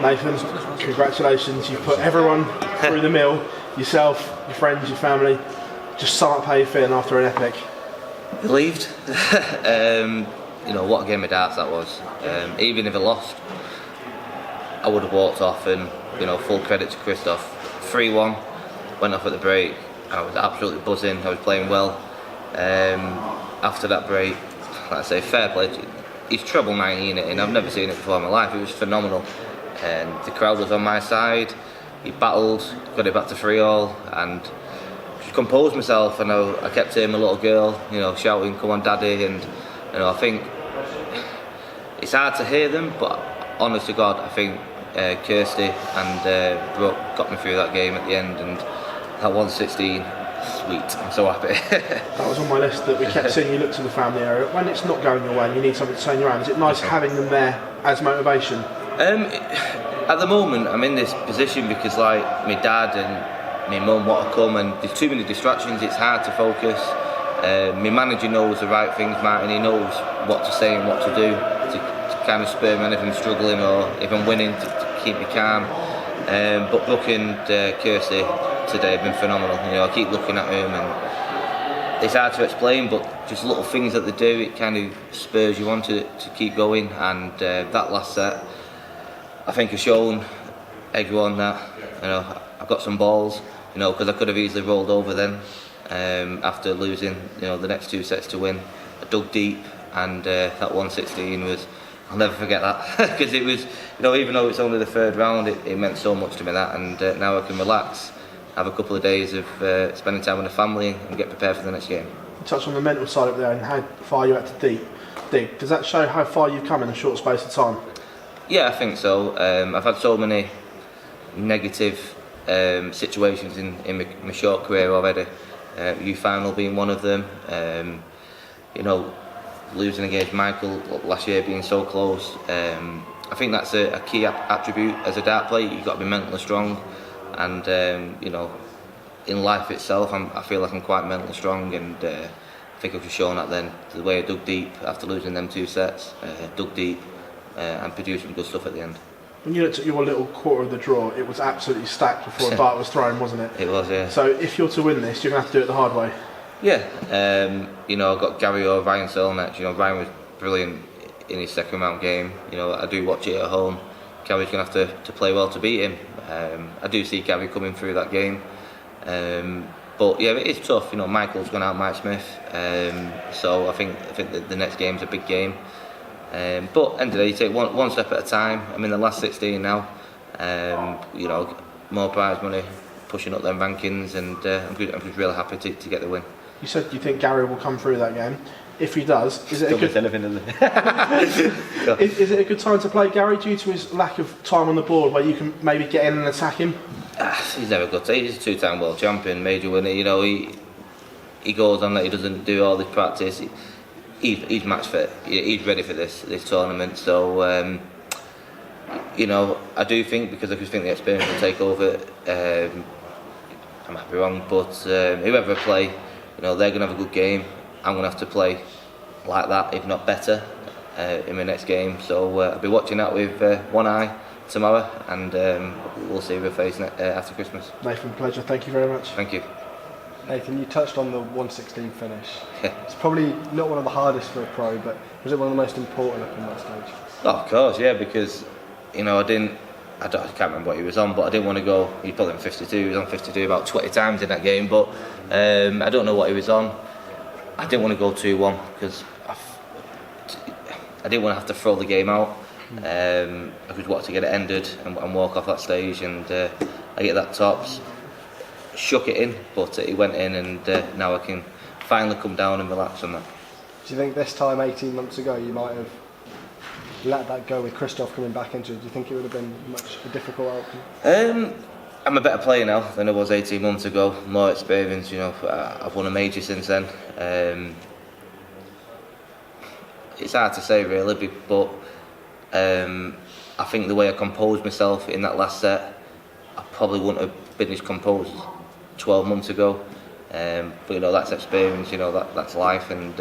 Nathan, congratulations. You've put everyone through the mill, yourself, your friends, your family. Just sum up how you're feeling after an epic. Relieved. You know, what a game of darts that was. Even if I lost, I would have walked off, and you know, full credit to Christoph. 3-1, went off at the break. I was absolutely buzzing. I was playing well. After that break, like I say, fair play. He's treble 19 and I've never seen it before in my life. It was phenomenal. And the crowd was on my side. He battled, got it back to 3-all, and just composed myself. And I kept hearing my little girl, you know, shouting, "Come on, Daddy!" And you know, I think it's hard to hear them, but honest to God, I think Kirsty and Brooke got me through that game at the end, and that 116, sweet, I'm so happy. That was on my list, that we kept seeing you look to the family area. When it's not going your way and you need something to turn you around, is it nice having them there as motivation? At the moment, I'm in this position because like my dad and my mum want to come, and there's too many distractions, it's hard to focus. My manager knows the right things, Martin, he knows what to say and what to do to kind of spur me on if I'm struggling or if I'm winning, to keep me calm. But Brooke and Kirsty today have been phenomenal. You know, I keep looking at them and it's hard to explain, but just little things that they do, it kind of spurs you on to keep going. And that last set, I think has shown everyone that, you know, I've got some balls, you know, because I could have easily rolled over then after losing, you know, the next two sets to win. I dug deep, and that 116 was, I'll never forget that, because it was, you know, even though it's only the third round, it meant so much to me, that, and now I can relax, have a couple of days of spending time with the family and get prepared for the next game. You touched on the mental side up there and how far you had to dig. Does that show how far you've come in a short space of time? Yeah, I think so. I've had so many negative situations in my short career already. Youth final being one of them. You know, losing against Michael last year, being so close. I think that's a key attribute as a dart player. You've got to be mentally strong, and you know, in life itself, I feel like I'm quite mentally strong, and I think I've just shown that then. The way I dug deep after losing them two sets, dug deep and produced some good stuff at the end. When you looked at your little quarter of the draw, it was absolutely stacked before a dart was thrown, wasn't it? It was, yeah. So if you're to win this, you're going to have to do it the hard way. Yeah, you know, I've got Gary or Ryan Searle next. You know, Ryan was brilliant in his second round game. You know, I do watch it at home. Gary's going to have to play well to beat him. I do see Gary coming through that game. But yeah, it is tough. You know, Michael's gone out Mike Smith. So I think the next game's a big game. But end of the day, you take one step at a time. I'm in the last 16 now. You know, more prize money, pushing up them rankings, and I'm just really happy to get the win. You said you think Gary will come through that game. If he does, is it a good time to play Gary due to his lack of time on the board, where you can maybe get in and attack him? He's never good. He's a two-time world champion, major winner. You know, he goes on that he doesn't do all this practice. He's match fit. He's ready for this tournament. So you know, I do think, because I just think the experience will take over. I might be wrong, but whoever I play, you know, they're going to have a good game. I'm going to have to play like that, if not better, in my next game. So I'll be watching that with one eye tomorrow, and we'll see who we face after Christmas. Nathan, pleasure. Thank you very much. Thank you. Nathan, you touched on the 116 finish. It's probably not one of the hardest for a pro, but was it one of the most important up in that stage? Oh, of course, yeah, because, you know, I can't remember what he was on, but I didn't want to go. He put him 52. He was on 52 about 20 times in that game, but I don't know what he was on. I didn't want to go 2-1 because I didn't want to have to throw the game out. I just wanted to get it ended and walk off that stage, and I get that tops. Shook it in, but it went in, and now I can finally come down and relax on that. Do you think this time 18 months ago you might have let that go with Christoph coming back into it? Do you think it would have been much a difficult outcome? I'm a better player now than I was 18 months ago, more experience, you know. I've won a major since then. It's hard to say really, but I think the way I composed myself in that last set, I probably wouldn't have been as composed 12 months ago. But you know, that's experience, you know, that's life, and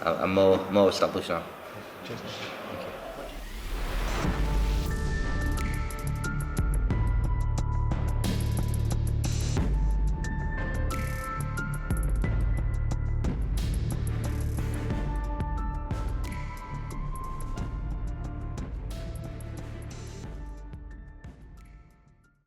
I'm more established now. Cheers.